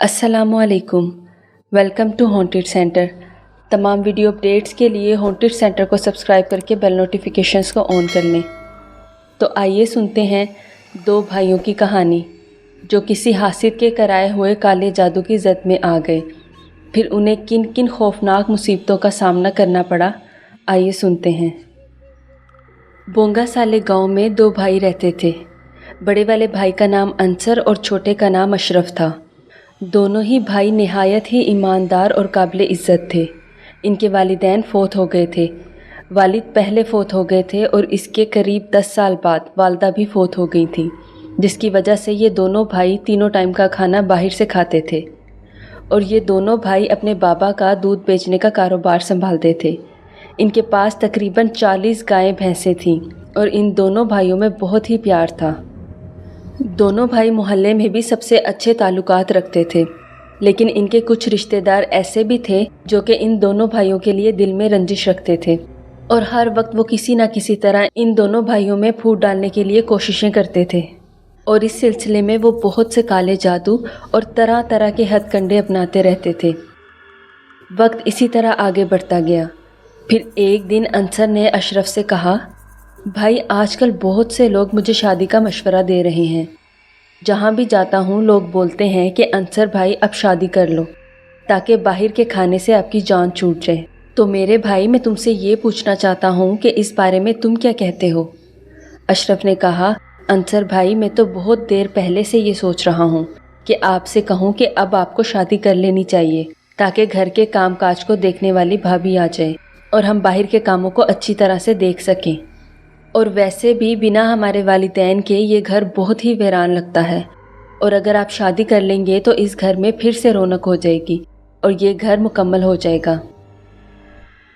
السلام علیکم، welcome to haunted centre. تمام ویڈیو اپڈیٹس کے لیے ہانٹڈ سینٹر کو سبسکرائب کر کے بیل نوٹیفیکیشنز کو آن کر لیں۔ تو آئیے سنتے ہیں دو بھائیوں کی کہانی جو کسی حاسد کے کرائے ہوئے کالے جادو کی زد میں آ گئے، پھر انہیں کن کن خوفناک مصیبتوں کا سامنا کرنا پڑا۔ آئیے سنتے ہیں۔ بونگا سالے گاؤں میں دو بھائی رہتے تھے۔ بڑے والے بھائی کا نام انصر اور چھوٹے کا نام اشرف تھا۔ دونوں ہی بھائی نہایت ہی ایماندار اور قابل عزت تھے۔ ان کے والدین فوت ہو گئے تھے۔ والد پہلے فوت ہو گئے تھے اور اس کے قریب 10 سال بعد والدہ بھی فوت ہو گئی تھیں، جس کی وجہ سے یہ دونوں بھائی تینوں ٹائم کا کھانا باہر سے کھاتے تھے، اور یہ دونوں بھائی اپنے بابا کا دودھ بیچنے کا کاروبار سنبھالتے تھے۔ ان کے پاس تقریباً 40 گائیں بھینسیں تھیں اور ان دونوں بھائیوں میں بہت ہی پیار تھا۔ دونوں بھائی محلے میں بھی سب سے اچھے تعلقات رکھتے تھے، لیکن ان کے کچھ رشتہ دار ایسے بھی تھے جو کہ ان دونوں بھائیوں کے لیے دل میں رنجش رکھتے تھے، اور ہر وقت وہ کسی نہ کسی طرح ان دونوں بھائیوں میں پھوٹ ڈالنے کے لیے کوششیں کرتے تھے، اور اس سلسلے میں وہ بہت سے کالے جادو اور طرح طرح کے ہتھ کنڈے اپناتے رہتے تھے۔ وقت اسی طرح آگے بڑھتا گیا۔ پھر ایک دن انصر نے اشرف سے کہا، بھائی آج کل بہت سے لوگ مجھے شادی کا مشورہ دے رہے ہیں۔ جہاں بھی جاتا ہوں لوگ بولتے ہیں کہ انصر بھائی اب شادی کر لو تاکہ باہر کے کھانے سے آپ کی جان چھوٹ جائے۔ تو میرے بھائی میں تم سے یہ پوچھنا چاہتا ہوں کہ اس بارے میں تم کیا کہتے ہو؟ اشرف نے کہا، انصر بھائی میں تو بہت دیر پہلے سے یہ سوچ رہا ہوں کہ آپ سے کہوں کہ اب آپ کو شادی کر لینی چاہیے تاکہ گھر کے کام کاج کو دیکھنے والی بھابھی آ جائے اور ہم باہر کے کاموں کو اچھی طرح سے دیکھ سکیں۔ اور ویسے بھی بنا ہمارے والدین کے یہ گھر بہت ہی ویران لگتا ہے، اور اگر آپ شادی کر لیں گے تو اس گھر میں پھر سے رونق ہو جائے گی اور یہ گھر مکمل ہو جائے گا۔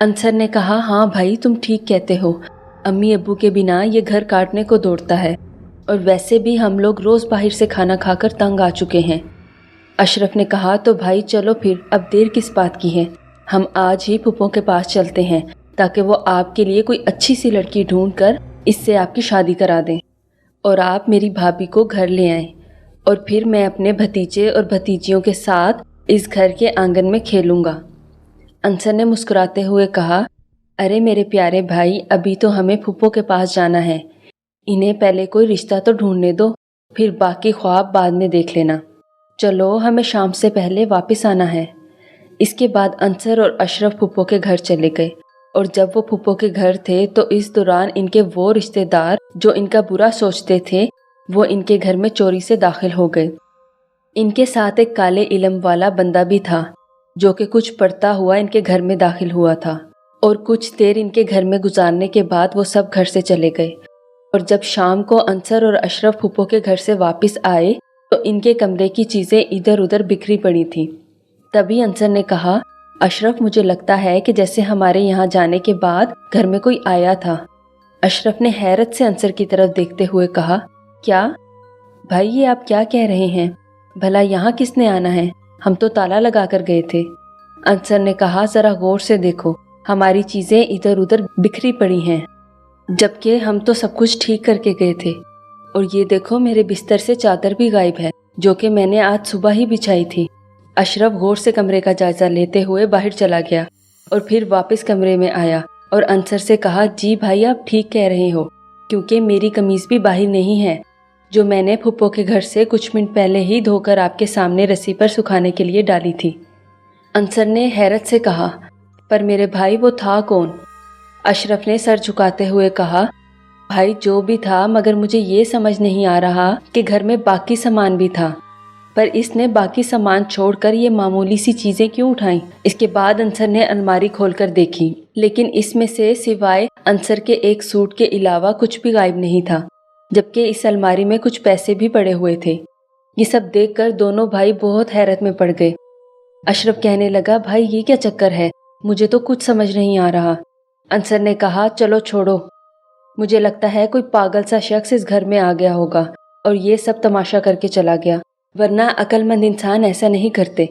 انصر نے کہا، ہاں بھائی تم ٹھیک کہتے ہو، امی ابو کے بنا یہ گھر کاٹنے کو دوڑتا ہے، اور ویسے بھی ہم لوگ روز باہر سے کھانا کھا کر تنگ آ چکے ہیں۔ اشرف نے کہا، تو بھائی چلو پھر اب دیر کس بات کی ہے، ہم آج ہی پھپھو کے پاس چلتے ہیں تاکہ وہ آپ کے لیے کوئی اچھی سی لڑکی ڈھونڈ کر اس سے آپ کی شادی کرا دیں، اور آپ میری بھابھی کو گھر لے آئیں، اور پھر میں اپنے بھتیجے اور بھتیجیوں کے ساتھ اس گھر کے آنگن میں کھیلوں گا۔ انصر نے مسکراتے ہوئے کہا، ارے میرے پیارے بھائی، ابھی تو ہمیں پھپھو کے پاس جانا ہے، انہیں پہلے کوئی رشتہ تو ڈھونڈنے دو، پھر باقی خواب بعد میں دیکھ لینا۔ چلو ہمیں شام سے پہلے واپس آنا ہے۔ اس کے بعد انصر اور اشرف پھپھو کے گھر چلے گئے، اور جب وہ پھپھو کے گھر تھے تو اس دوران ان کے وہ رشتہ دار جو ان کا برا سوچتے تھے وہ ان کے گھر میں چوری سے داخل ہو گئے۔ ان کے ساتھ ایک کالے علم والا بندہ بھی تھا جو کہ کچھ پڑھتا ہوا ان کے گھر میں داخل ہوا تھا، اور کچھ دیر ان کے گھر میں گزارنے کے بعد وہ سب گھر سے چلے گئے، اور جب شام کو انصر اور اشرف پھپھو کے گھر سے واپس آئے تو ان کے کمرے کی چیزیں ادھر ادھر بکھری پڑی تھیں۔ تبھی انصر نے کہا، اشرف مجھے لگتا ہے کہ جیسے ہمارے یہاں جانے کے بعد گھر میں کوئی آیا تھا۔ اشرف نے حیرت سے انصر کی طرف دیکھتے ہوئے کہا، کیا بھائی یہ آپ کیا کہہ رہے ہیں؟ بھلا یہاں کس نے آنا ہے؟ ہم تو تالا لگا کر گئے تھے۔ انصر نے کہا، ذرا غور سے دیکھو، ہماری چیزیں ادھر ادھر بکھری پڑی ہیں، جبکہ ہم تو سب کچھ ٹھیک کر کے گئے تھے، اور یہ دیکھو میرے بستر سے چادر بھی غائب ہے جو کہ میں نے آج صبح ہی بچھائی تھی۔ اشرف غور سے کمرے کا جائزہ لیتے ہوئے باہر چلا گیا اور پھر واپس کمرے میں آیا اور انصر سے کہا، جی بھائی آپ ٹھیک کہہ رہے ہو، کیونکہ میری قمیض بھی باہر نہیں ہے جو میں نے پھپھو کے گھر سے کچھ منٹ پہلے ہی دھو کر آپ کے سامنے رسی پر سکھانے کے لیے ڈالی تھی۔ انصر نے حیرت سے کہا، پر میرے بھائی وہ تھا کون؟ اشرف نے سر جھکاتے ہوئے کہا، بھائی جو بھی تھا، مگر مجھے یہ سمجھ نہیں آ رہا کہ گھر میں باقی سامان بھی تھا، پر اس نے باقی سامان چھوڑ کر یہ معمولی سی چیزیں کیوں اٹھائیں؟ اس کے بعد انصر نے الماری کھول کر دیکھی، لیکن اس میں سے سوائے انصر کے ایک سوٹ کے علاوہ کچھ بھی غائب نہیں تھا، جبکہ اس الماری میں کچھ پیسے بھی پڑے ہوئے تھے۔ یہ سب دیکھ کر دونوں بھائی بہت حیرت میں پڑ گئے۔ اشرف کہنے لگا، بھائی یہ کیا چکر ہے؟ مجھے تو کچھ سمجھ نہیں آ رہا۔ انصر نے کہا، چلو چھوڑو، مجھے لگتا ہے کوئی پاگل سا شخص اس گھر میں آ گیا ہوگا اور یہ سب تماشا کر کے چلا گیا، ورنہ عقل مند انسان ایسا نہیں کرتے۔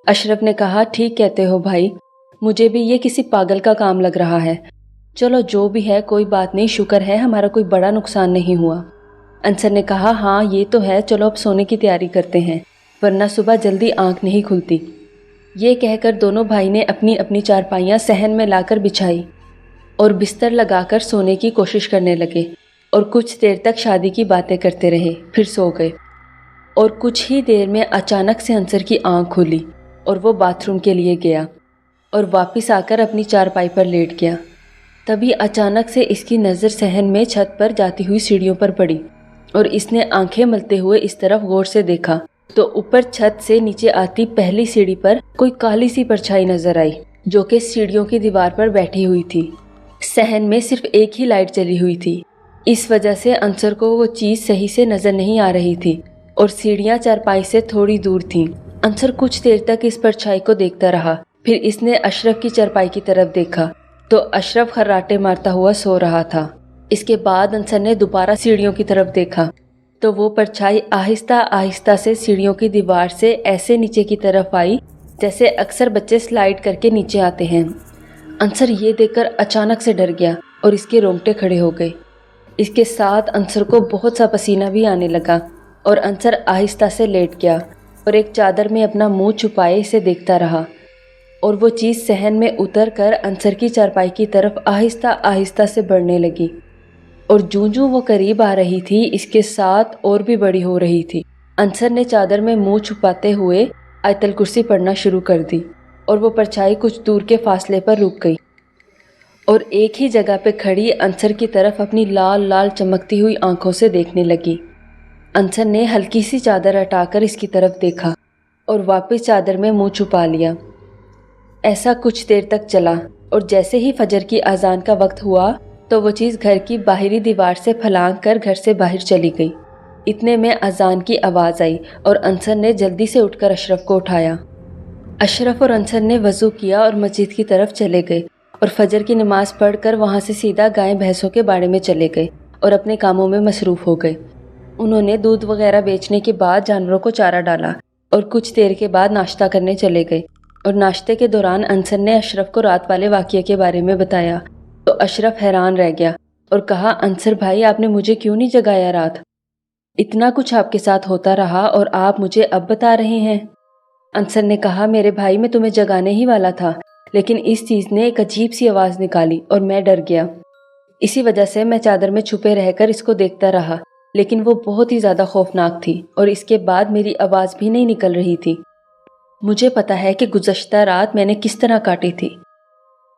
اشرف نے کہا، ٹھیک کہتے ہو بھائی، مجھے بھی یہ کسی پاگل کا کام لگ رہا ہے۔ چلو جو بھی ہے کوئی بات نہیں، شکر ہے ہمارا کوئی بڑا نقصان نہیں ہوا۔ انصر نے کہا، ہاں یہ تو ہے، چلو اب سونے کی تیاری کرتے ہیں، ورنہ صبح جلدی آنکھ نہیں کھلتی۔ یہ کہہ کر دونوں بھائی نے اپنی اپنی چارپائیاں صحن میں لا کر بچھائی اور بستر لگا کر سونے کی کوشش کرنے لگے اور کچھ دیر تک شادی کی باتیں کرتے رہے، پھر سو گئے۔ اور کچھ ہی دیر میں اچانک سے انصر کی آنکھ کھلی اور وہ باتھ روم کے لیے گیا اور واپس آ کر اپنی چارپائی پر لیٹ گیا۔ تبھی اچانک سے اس کی نظر صحن میں چھت پر جاتی ہوئی سیڑھیوں پر پڑی اور اس نے آنکھیں ملتے ہوئے اس طرف غور سے دیکھا تو اوپر چھت سے نیچے آتی پہلی سیڑھی پر کوئی کالی سی پرچھائی نظر آئی جو کہ سیڑھیوں کی دیوار پر بیٹھی ہوئی تھی۔ صحن میں صرف ایک ہی لائٹ جلی ہوئی تھی، اس وجہ سے انصر کو وہ چیز صحیح سے نظر نہیں آ رہی تھی اور سیڑھیاں چارپائی سے تھوڑی دور تھیں۔ انصر کچھ دیر تک اس پرچھائی کو دیکھتا رہا، پھر اس نے اشرف کی چارپائی کی طرف دیکھا تو اشرف خراٹے مارتا ہوا سو رہا تھا۔ اس کے بعد انصر نے دوبارہ سیڑھیوں کی طرف دیکھا تو وہ پرچھائی آہستہ آہستہ سے سیڑھیوں کی دیوار سے ایسے نیچے کی طرف آئی جیسے اکثر بچے سلائیڈ کر کے نیچے آتے ہیں۔ انصر یہ دیکھ کر اچانک سے ڈر گیا اور اس کے رونگٹے کھڑے ہو گئے۔ اس کے ساتھ انصر کو بہت سا پسینہ بھی آنے لگا اور انصر آہستہ سے لیٹ گیا اور ایک چادر میں اپنا منہ چھپائے اسے دیکھتا رہا اور وہ چیز صحن میں اتر کر انصر کی چارپائی کی طرف آہستہ آہستہ سے بڑھنے لگی اور جوں جوں وہ قریب آ رہی تھی اس کے ساتھ اور بھی بڑی ہو رہی تھی۔ انصر نے چادر میں منہ چھپاتے ہوئے آیت الکرسی پڑھنا شروع کر دی اور وہ پرچھائی کچھ دور کے فاصلے پر رک گئی اور ایک ہی جگہ پہ کھڑی انصر کی طرف اپنی لال لال چمکتی ہوئی آنکھوں سے دیکھنے لگی۔ انصر نے ہلکی سی چادر ہٹا کر اس کی طرف دیکھا اور واپس چادر میں منہ چھپا لیا۔ ایسا کچھ دیر تک چلا اور جیسے ہی فجر کی اذان کا وقت ہوا تو وہ چیز گھر کی باہری دیوار سے پھلانگ کر گھر سے باہر چلی گئی۔ اتنے میں اذان کی آواز آئی اور انصر نے جلدی سے اٹھ کر اشرف کو اٹھایا۔ اشرف اور انصر نے وضو کیا اور مسجد کی طرف چلے گئے اور فجر کی نماز پڑھ کر وہاں سے سیدھا گائے بھینسوں کے باڑے میں چلے گئے اور اپنے کاموں میں مصروف ہو گئے۔ انہوں نے دودھ وغیرہ بیچنے کے بعد جانوروں کو چارہ ڈالا اور کچھ دیر کے بعد ناشتہ کرنے چلے گئے اور ناشتے کے دوران انصر نے اشرف کو رات والے واقعے کے بارے میں بتایا تو اشرف حیران رہ گیا اور کہا، انصر بھائی آپ نے مجھے کیوں نہیں جگایا رات؟ اتنا کچھ آپ کے ساتھ ہوتا رہا اور آپ مجھے اب بتا رہے ہیں؟ انصر نے کہا، میرے بھائی میں تمہیں جگانے ہی والا تھا لیکن اس چیز نے ایک عجیب سی آواز نکالی اور میں ڈر گیا، اسی وجہ سے میں چادر میں چھپے رہ کر اس کو دیکھتا رہا، لیکن وہ بہت ہی زیادہ خوفناک تھی اور اس کے بعد میری آواز بھی نہیں نکل رہی تھی۔ مجھے پتا ہے کہ گزشتہ رات میں نے کس طرح کاٹی تھی۔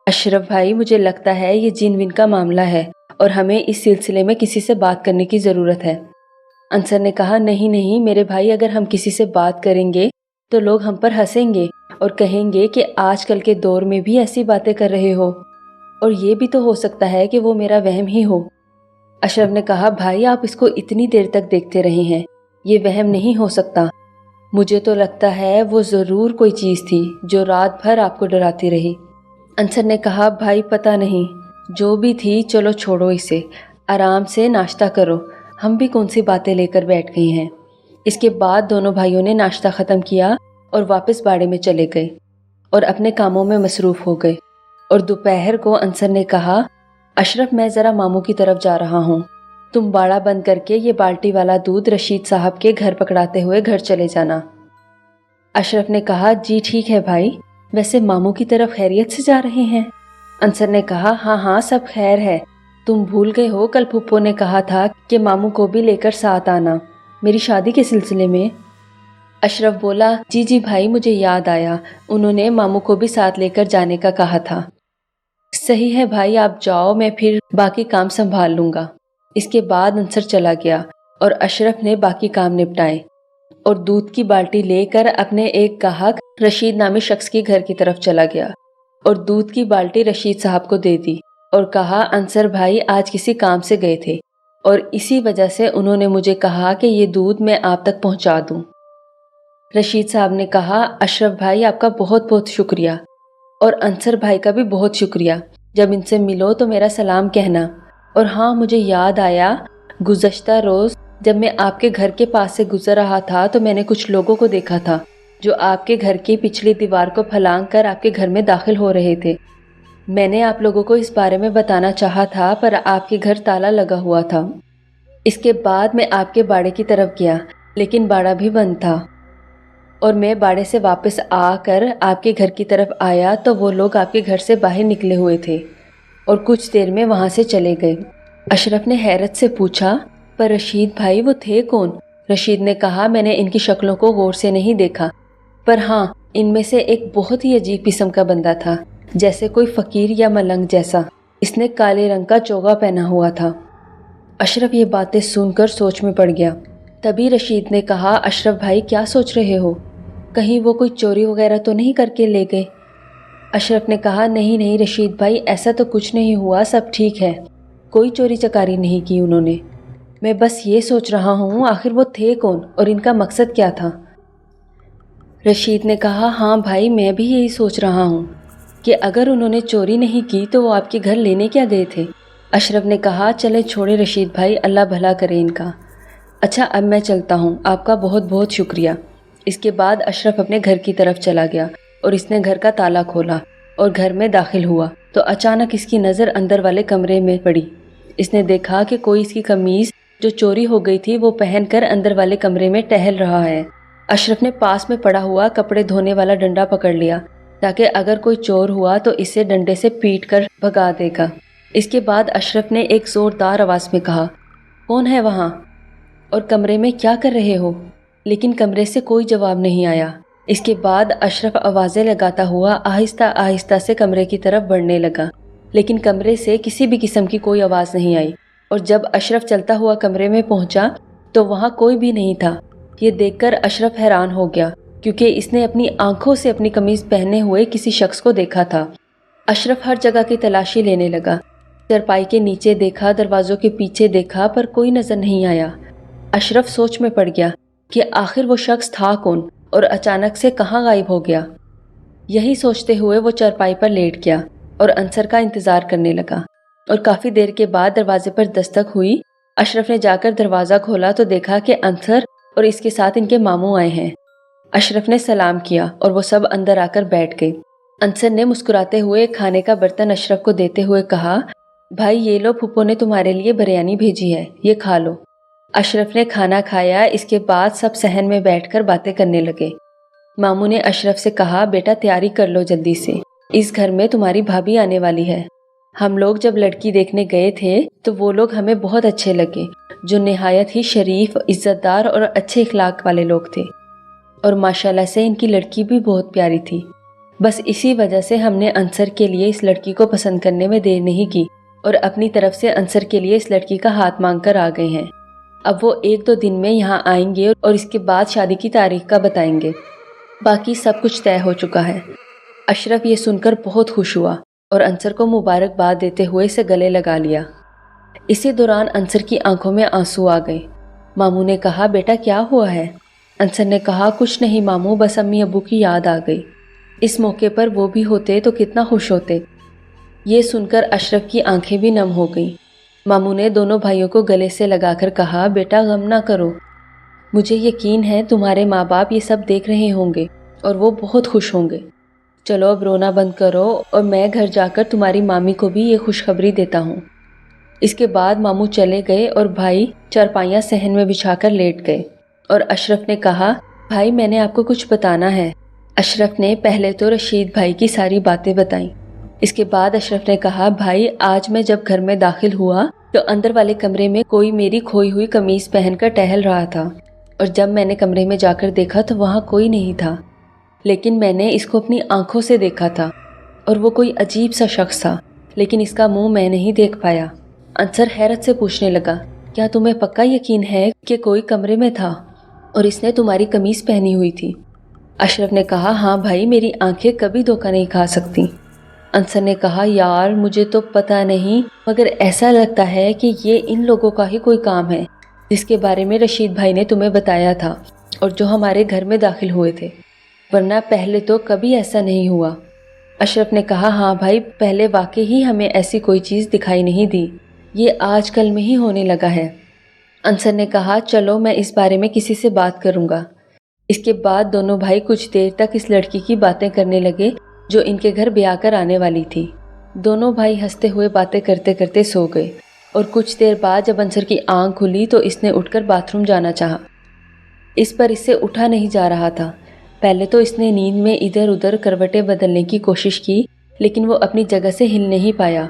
اشرف بھائی مجھے لگتا ہے یہ جن ون کا معاملہ ہے اور ہمیں اس سلسلے میں کسی سے بات کرنے کی ضرورت ہے۔ انصر نے کہا، نہیں نہیں میرے بھائی، اگر ہم کسی سے بات کریں گے تو لوگ ہم پر ہنسیں گے اور کہیں گے کہ آج کل کے دور میں بھی ایسی باتیں کر رہے ہو، اور یہ بھی تو ہو سکتا ہے کہ وہ میرا وہم ہی ہو۔ اشرف نے کہا، بھائی آپ اس کو اتنی دیر تک دیکھتے رہے ہیں، یہ وہم نہیں ہو سکتا، مجھے تو لگتا ہے وہ ضرور کوئی چیز تھی جو رات بھر آپ کو ڈراتی رہی۔ انصر نے کہا، بھائی پتہ نہیں، جو بھی تھی چلو چھوڑو اسے، آرام سے ناشتہ کرو، ہم بھی کون سی باتیں لے کر بیٹھ گئے ہیں۔ اس کے بعد دونوں بھائیوں نے ناشتہ ختم کیا اور واپس باڑے میں چلے گئے اور اپنے کاموں میں مصروف ہو گئے۔ اور دوپہر کو انصر نے کہا، اشرف میں ذرا ماموں کی طرف جا رہا ہوں، تم باڑا بند کر کے یہ بالٹی والا دودھ رشید صاحب کے گھر پکڑاتے ہوئے گھر چلے جانا۔ اشرف نے کہا، جی ٹھیک ہے بھائی، ویسے ماموں کی طرف خیریت سے جا رہے ہیں؟ انصر نے کہا، ہاں ہاں سب خیر ہے، تم بھول گئے ہو کل پھپھو نے کہا تھا کہ ماموں کو بھی لے کر ساتھ آنا میری شادی کے سلسلے میں۔ اشرف بولا، جی جی بھائی مجھے یاد آیا، انہوں نے ماموں کو بھی ساتھ لے کر جانے کا کہا تھا۔ صحیح ہے بھائی، آپ جاؤ، میں پھر باقی کام سنبھال لوں گا۔ اس کے بعد انصر چلا گیا اور اشرف نے باقی کام نپٹائے اور دودھ کی بالٹی لے کر اپنے ایک گاہک رشید نامی شخص کی گھر کی طرف چلا گیا اور دودھ کی بالٹی رشید صاحب کو دے دی اور کہا، انصر بھائی آج کسی کام سے گئے تھے اور اسی وجہ سے انہوں نے مجھے کہا کہ یہ دودھ میں آپ تک پہنچا دوں۔ رشید صاحب نے کہا، اشرف بھائی آپ کا بہت بہت شکریہ، اور انصر بھائی کا بھی بہت شکریہ، جب ان سے ملو تو میرا سلام کہنا۔ اور ہاں مجھے یاد آیا، گزشتہ روز جب میں آپ کے گھر کے پاس سے گزر رہا تھا تو میں نے کچھ لوگوں کو دیکھا تھا جو آپ کے گھر کی پچھلی دیوار کو پھلانگ کر آپ کے گھر میں داخل ہو رہے تھے۔ میں نے آپ لوگوں کو اس بارے میں بتانا چاہا تھا پر آپ کے گھر تالا لگا ہوا تھا۔ اس کے بعد میں آپ کے باڑے کی طرف گیا لیکن باڑا بھی بند تھا۔ اور میں باڑے سے واپس آ کر آپ کے گھر کی طرف آیا تو وہ لوگ آپ کے گھر سے باہر نکلے ہوئے تھے اور کچھ دیر میں وہاں سے چلے گئے۔ اشرف نے حیرت سے پوچھا، پر رشید بھائی وہ تھے کون؟ رشید نے کہا، میں نے ان کی شکلوں کو غور سے نہیں دیکھا، پر ہاں ان میں سے ایک بہت ہی عجیب قسم کا بندہ تھا، جیسے کوئی فقیر یا ملنگ جیسا۔ اس نے کالے رنگ کا چوغا پہنا ہوا تھا۔ اشرف یہ باتیں سن کر سوچ میں پڑ گیا۔ تبھی رشید نے کہا، اشرف بھائی کیا سوچ رہے ہو؟ کہیں وہ کوئی چوری وغیرہ تو نہیں کر کے لے گئے؟ اشرف نے کہا، نہیں نہیں رشید بھائی، ایسا تو کچھ نہیں ہوا، سب ٹھیک ہے، کوئی چوری چکاری نہیں کی انہوں نے۔ میں بس یہ سوچ رہا ہوں آخر وہ تھے کون اور ان کا مقصد کیا تھا؟ رشید نے کہا، ہاں بھائی میں بھی یہی سوچ رہا ہوں کہ اگر انہوں نے چوری نہیں کی تو وہ آپ کے گھر لینے کیا گئے تھے؟ اشرف نے کہا، چلے چھوڑے رشید بھائی، اللہ بھلا کرے ان کا۔ اچھا اب میں چلتا ہوں، آپ کا بہت بہت شکریہ۔ اس کے بعد اشرف اپنے گھر کی طرف چلا گیا اور اس نے گھر کا تالا کھولا اور گھر میں داخل ہوا تو اچانک اس کی نظر اندر والے کمرے میں پڑی۔ اس نے دیکھا کہ کوئی اس کی قمیض جو چوری ہو گئی تھی وہ پہن کر اندر والے کمرے میں ٹہل رہا ہے۔ اشرف نے پاس میں پڑا ہوا کپڑے دھونے والا ڈنڈا پکڑ لیا تاکہ اگر کوئی چور ہوا تو اسے ڈنڈے سے پیٹ کر بھگا دے گا۔ اس کے بعد اشرف نے ایک زوردار آواز میں کہا، کون ہے وہاں اور کمرے میں کیا کر رہے ہو؟ لیکن کمرے سے کوئی جواب نہیں آیا۔ اس کے بعد اشرف آوازیں لگاتا ہوا آہستہ آہستہ سے کمرے کی طرف بڑھنے لگا، لیکن کمرے سے کسی بھی قسم کی کوئی آواز نہیں آئی، اور جب اشرف چلتا ہوا کمرے میں پہنچا تو وہاں کوئی بھی نہیں تھا۔ یہ دیکھ کر اشرف حیران ہو گیا کیونکہ اس نے اپنی آنکھوں سے اپنی قمیض پہنے ہوئے کسی شخص کو دیکھا تھا۔ اشرف ہر جگہ کی تلاشی لینے لگا، چرپائی کے نیچے دیکھا، دروازوں کے پیچھے دیکھا، پر کوئی نظر نہیں آیا۔ اشرف سوچ میں پڑ گیا کہ آخر وہ شخص تھا کون اور اچانک سے کہاں غائب ہو گیا۔ یہی سوچتے ہوئے وہ چرپائی پر لیٹ گیا اور انصر کا انتظار کرنے لگا، اور کافی دیر کے بعد دروازے پر دستک ہوئی۔ اشرف نے جا کر دروازہ کھولا تو دیکھا کہ انصر اور اس کے ساتھ ان کے ماموں آئے ہیں۔ اشرف نے سلام کیا اور وہ سب اندر آ کر بیٹھ گئے۔ انصر نے مسکراتے ہوئے کھانے کا برتن اشرف کو دیتے ہوئے کہا، بھائی یہ لو، پھپھو نے تمہارے لیے بریانی بھیجی ہے، یہ کھا لو۔ اشرف نے کھانا کھایا۔ اس کے بعد سب صحن میں بیٹھ کر باتیں کرنے لگے۔ ماموں نے اشرف سے کہا، بیٹا تیاری کر لو جلدی سے، اس گھر میں تمہاری بھابھی آنے والی ہے۔ ہم لوگ جب لڑکی دیکھنے گئے تھے تو وہ لوگ ہمیں بہت اچھے لگے، جو نہایت ہی شریف، عزت دار اور اچھے اخلاق والے لوگ تھے، اور ماشاءاللہ سے ان کی لڑکی بھی بہت پیاری تھی۔ بس اسی وجہ سے ہم نے انصر کے لیے اس لڑکی کو پسند کرنے میں دیر نہیں کی اور اپنی طرف سے انصر کے لیے اس لڑکی کا ہاتھ مانگ کر آ گئے ہیں۔ اب وہ 1-2 دن میں یہاں آئیں گے اور اس کے بعد شادی کی تاریخ کا بتائیں گے۔ باقی سب کچھ طے ہو چکا ہے۔ اشرف یہ سن کر بہت خوش ہوا اور انصر کو مبارکباد دیتے ہوئے اسے گلے لگا لیا۔ اسی دوران انصر کی آنکھوں میں آنسو آ گئے۔ ماموں نے کہا، بیٹا کیا ہوا ہے؟ انصر نے کہا، کچھ نہیں ماموں، بس امی ابو کی یاد آ گئی، اس موقع پر وہ بھی ہوتے تو کتنا خوش ہوتے۔ یہ سن کر اشرف کی آنکھیں بھی نم ہو گئیں۔ ماموں نے دونوں بھائیوں کو گلے سے لگا کر کہا، بیٹا غم نہ کرو، مجھے یقین ہے تمہارے ماں باپ یہ سب دیکھ رہے ہوں گے اور وہ بہت خوش ہوں گے۔ چلو اب رونا بند کرو اور میں گھر جا کر تمہاری مامی کو بھی یہ خوشخبری دیتا ہوں۔ اس کے بعد ماموں چلے گئے اور بھائی چارپائیاں صحن میں بچھا کر لیٹ گئے، اور اشرف نے کہا، بھائی میں نے آپ کو کچھ بتانا ہے۔ اشرف نے پہلے تو رشید بھائی کی ساری باتیں بتائیں۔ اس کے بعد اشرف نے کہا، بھائی آج میں جب گھر میں داخل ہوا تو اندر والے کمرے میں کوئی میری کھوئی ہوئی قمیض پہن کر ٹہل رہا تھا، اور جب میں نے کمرے میں جا کر دیکھا تو وہاں کوئی نہیں تھا، لیکن میں نے اس کو اپنی آنکھوں سے دیکھا تھا، اور وہ کوئی عجیب سا شخص تھا، لیکن اس کا منہ میں نہیں دیکھ پایا۔ انصر حیرت سے پوچھنے لگا، کیا تمہیں پکا یقین ہے کہ کوئی کمرے میں تھا اور اس نے تمہاری قمیض پہنی ہوئی تھی؟ اشرف نے کہا، ہاں بھائی میری آنکھیں کبھی دھوکہ نہیں کھا سکتی۔ انصر نے کہا، یار مجھے تو پتہ نہیں، مگر ایسا لگتا ہے کہ یہ ان لوگوں کا ہی کوئی کام ہے جس کے بارے میں رشید بھائی نے تمہیں بتایا تھا اور جو ہمارے گھر میں داخل ہوئے تھے، ورنہ پہلے تو کبھی ایسا نہیں ہوا۔ اشرف نے کہا، ہاں بھائی پہلے واقعی ہی ہمیں ایسی کوئی چیز دکھائی نہیں دی، یہ آج کل میں ہی ہونے لگا ہے۔ انصر نے کہا، چلو میں اس بارے میں کسی سے بات کروں گا۔ اس کے بعد دونوں بھائی کچھ دیر تک اس لڑکی کی باتیں کرنے لگے جو ان کے گھر بیاہ کر آنے والی تھی۔ دونوں بھائی ہنستے ہوئے باتیں کرتے کرتے سو گئے، اور کچھ دیر بعد جب انصر کی آنکھ کھلی تو اس نے اٹھ کر باتھ روم جانا چاہا، اس پر اس سے اٹھا نہیں جا رہا تھا۔ پہلے تو اس نے نیند میں ادھر ادھر کروٹیں بدلنے کی کوشش کی، لیکن وہ اپنی جگہ سے ہل نہیں پایا،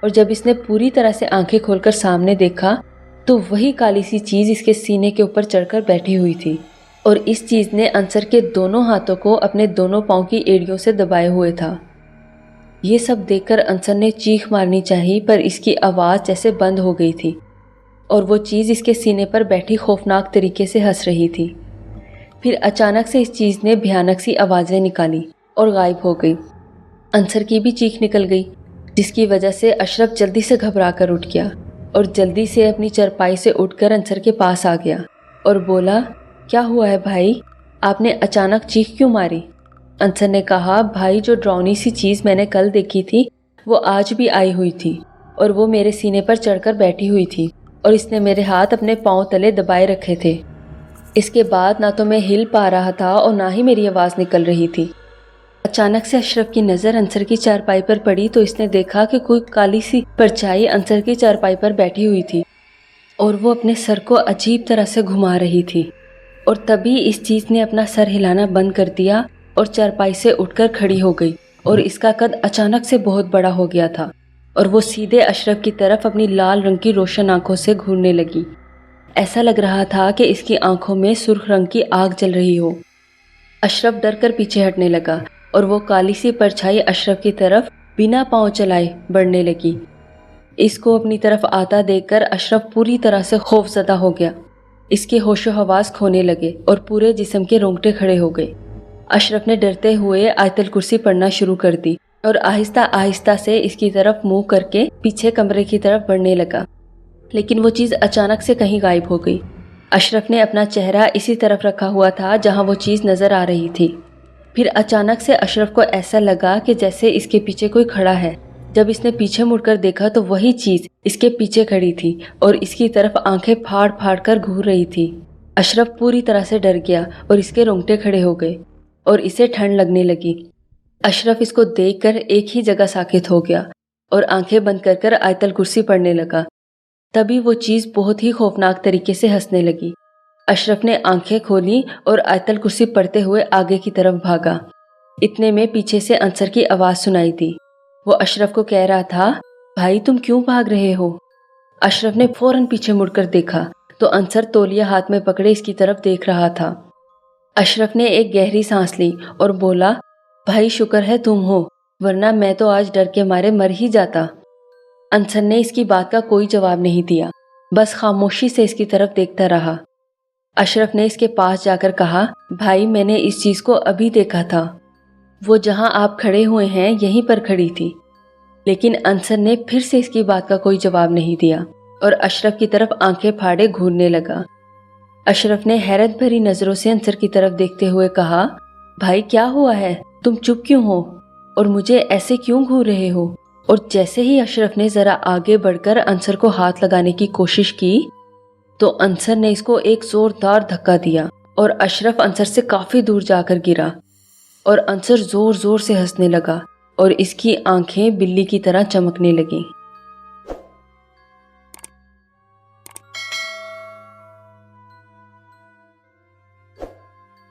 اور جب اس نے پوری طرح سے آنکھیں کھول کر سامنے دیکھا تو وہی کالی سی چیز اس کے سینے کے اوپر چڑھ کر بیٹھی ہوئی تھی، اور اس چیز نے انصر کے دونوں ہاتھوں کو اپنے دونوں پاؤں کی ایڑیوں سے دبائے ہوئے تھا۔ یہ سب دیکھ کر انصر نے چیخ مارنی چاہی، پر اس کی آواز جیسے بند ہو گئی تھی، اور وہ چیز اس کے سینے پر بیٹھی خوفناک طریقے سے ہنس رہی تھی۔ پھر اچانک سے اس چیز نے بھیانک سی آوازیں نکالی اور غائب ہو گئی۔ انصر کی بھی چیخ نکل گئی، جس کی وجہ سے اشرف جلدی سے گھبرا کر اٹھ گیا اور جلدی سے اپنی چرپائی سے اٹھ کر انصر کے پاس آ گیا اور بولا، کیا ہوا ہے بھائی؟ آپ نے اچانک چیخ کیوں ماری؟ انصر نے کہا، بھائی جو ڈراؤنی سی چیز میں نے کل دیکھی تھی وہ آج بھی آئی ہوئی تھی، اور وہ میرے سینے پر چڑھ کر بیٹھی ہوئی تھی، اور اس نے میرے ہاتھ اپنے پاؤں تلے دبائے رکھے تھے۔ اس کے بعد نہ تو میں ہل پا رہا تھا اور نہ ہی میری آواز نکل رہی تھی۔ اچانک سے اشرف کی نظر انصر کی چارپائی پر پڑی تو اس نے دیکھا کہ کوئی کالی سی پرچھائی انصر کی چارپائی پر بیٹھی ہوئی تھی، اور وہ اپنے سر کو عجیب طرح سے گھما رہی تھی، اور تبھی اس چیز نے اپنا سر ہلانا بند کر دیا اور چارپائی سے اٹھ کر کھڑی ہو گئی، اور اس کا قد اچانک سے بہت بڑا ہو گیا تھا، اور وہ سیدھے اشرف کی طرف اپنی لال رنگ کی روشن آنکھوں سے گھورنے لگی۔ ایسا لگ رہا تھا کہ اس کی آنکھوں میں سرخ رنگ کی آگ جل رہی ہو۔ اشرف ڈر کر پیچھے ہٹنے لگا، اور وہ کالی سی پرچھائی اشرف کی طرف بنا پاؤں چلائے بڑھنے لگی۔ اس کو اپنی طرف آتا دیکھ کر اشرف پوری طرح سے خوف زدہ ہو گیا۔ اس کے ہوش و حواس کھونے لگے اور پورے جسم کے رونگٹے کھڑے ہو گئے۔ اشرف نے ڈرتے ہوئے آیت الکرسی پڑھنا شروع کر دی، اور آہستہ آہستہ سے اس کی طرف منہ کر کے پیچھے کمرے کی طرف بڑھنے لگا، لیکن وہ چیز اچانک سے کہیں غائب ہو گئی۔ اشرف نے اپنا چہرہ اسی طرف رکھا ہوا تھا جہاں وہ چیز نظر آ رہی تھی۔ پھر اچانک سے اشرف کو ایسا لگا کہ جیسے اس کے پیچھے کوئی کھڑا ہے۔ جب اس نے پیچھے مڑ کر دیکھا تو وہی چیز اس کے پیچھے کھڑی تھی اور اس کی طرف آنکھیں پھاڑ پھاڑ کر گھور رہی تھی۔ اشرف پوری طرح سے ڈر گیا اور اس کے رونگٹے کھڑے ہو گئے اور اسے ٹھنڈ لگنے لگی۔ اشرف اس کو دیکھ کر ایک ہی جگہ ساکت ہو گیا اور آنکھیں بند کر کر آیت الکرسی پڑھنے لگا۔ تبھی وہ چیز بہت ہی خوفناک طریقے سے ہنسنے لگی۔ اشرف نے آنکھیں کھولی اور آیت الکرسی پڑھتے ہوئے آگے کی طرف بھاگا۔ اتنے میں پیچھے سے انصر کی آواز سنائی دی۔ وہ اشرف کو کہہ رہا تھا، بھائی تم کیوں بھاگ رہے ہو؟ اشرف نے فوراً پیچھے مڑ کر دیکھا تو انصر تولیہ ہاتھ میں پکڑے اس کی طرف دیکھ رہا تھا۔ اشرف نے ایک گہری سانس لی اور بولا، بھائی شکر ہے تم ہو، ورنہ میں تو آج ڈر کے مارے مر ہی جاتا۔ انصر نے اس کی بات کا کوئی جواب نہیں دیا، بس خاموشی سے اس کی طرف دیکھتا رہا۔ اشرف نے اس کے پاس جا کر کہا، بھائی میں نے اس چیز کو ابھی دیکھا تھا، وہ جہاں آپ کھڑے ہوئے ہیں یہیں پر کھڑی تھی۔ لیکن انصر نے پھر سے اس کی بات کا کوئی جواب نہیں دیا اور اشرف کی طرف آنکھیں پھاڑے گھورنے لگا۔ اشرف نے حیرت بھری نظروں سے انصر کی طرف دیکھتے ہوئے کہا، بھائی کیا ہوا ہے؟ تم چپ کیوں ہو اور مجھے ایسے کیوں گھور رہے ہو؟ اور جیسے ہی اشرف نے ذرا آگے بڑھ کر انصر کو ہاتھ لگانے کی کوشش کی تو انصر نے اس کو ایک زوردار دھکا دیا اور اشرف انصر سے کافی دور جا کر گرا، اور انصر زور زور سے ہنسنے لگا اور اس کی آنکھیں بلی کی طرح چمکنے لگیں۔